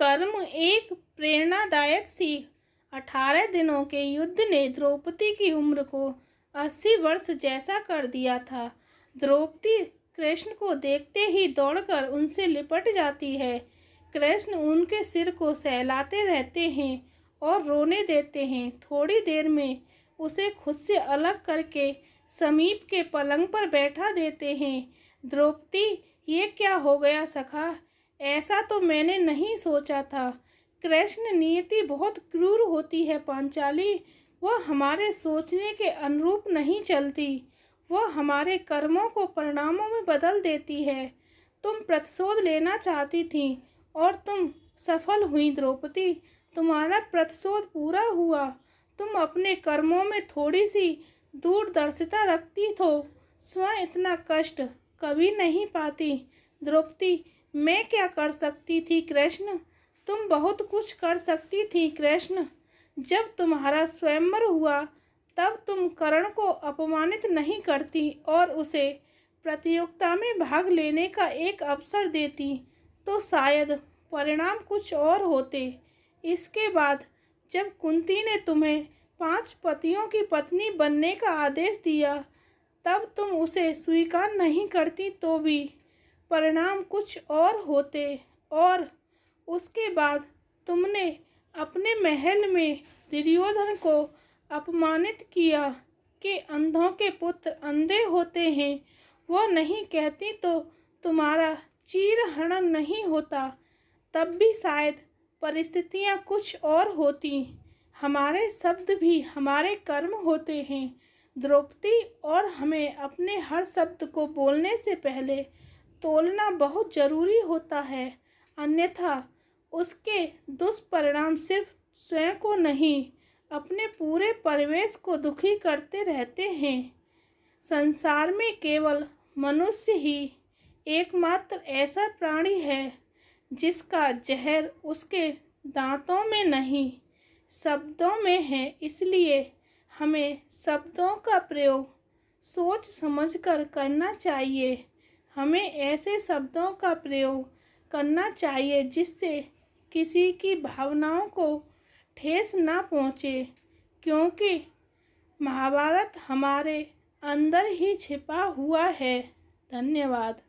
कर्म एक प्रेरणादायक सीख। 18 दिनों के युद्ध ने द्रौपदी की उम्र को 80 वर्ष जैसा कर दिया था। द्रौपदी कृष्ण को देखते ही दौड़कर उनसे लिपट जाती है। कृष्ण उनके सिर को सहलाते रहते हैं और रोने देते हैं। थोड़ी देर में उसे खुद से अलग करके समीप के पलंग पर बैठा देते हैं। द्रौपदी, ये क्या हो गया सखा? ऐसा तो मैंने नहीं सोचा था। कृष्ण, नियति बहुत क्रूर होती है पांचाली। वह हमारे सोचने के अनुरूप नहीं चलती। वह हमारे कर्मों को परिणामों में बदल देती है। तुम प्रतिशोध लेना चाहती थी और तुम सफल हुई द्रौपदी। तुम्हारा प्रतिशोध पूरा हुआ। तुम अपने कर्मों में थोड़ी सी दूरदर्शिता रखती तो स्वयं इतना कष्ट कभी नहीं पाती। द्रौपदी, मैं क्या कर सकती थी कृष्ण? तुम बहुत कुछ कर सकती थी कृष्ण। जब तुम्हारा स्वयंवर हुआ तब तुम कर्ण को अपमानित नहीं करती और उसे प्रतियोगिता में भाग लेने का एक अवसर देती तो शायद परिणाम कुछ और होते। इसके बाद जब कुंती ने तुम्हें 5 पतियों की पत्नी बनने का आदेश दिया तब तुम उसे स्वीकार नहीं करती तो भी परिणाम कुछ और होते। और उसके बाद तुमने अपने महल में दुर्योधन को अपमानित किया कि अंधों के पुत्र अंधे होते हैं। वह नहीं कहती तो तुम्हारा चीरहरण नहीं होता। तब भी शायद परिस्थितियां कुछ और होती। हमारे शब्द भी हमारे कर्म होते हैं द्रौपदी, और हमें अपने हर शब्द को बोलने से पहले तोलना बहुत जरूरी होता है, अन्यथा उसके दुष्परिणाम सिर्फ स्वयं को नहीं, अपने पूरे परिवेश को दुखी करते रहते हैं। संसार में केवल मनुष्य ही एकमात्र ऐसा प्राणी है जिसका जहर उसके दांतों में नहीं, शब्दों में है। इसलिए हमें शब्दों का प्रयोग सोच समझकर करना चाहिए। हमें ऐसे शब्दों का प्रयोग करना चाहिए जिससे किसी की भावनाओं को ठेस ना पहुँचे, क्योंकि महाभारत हमारे अंदर ही छिपा हुआ है। धन्यवाद।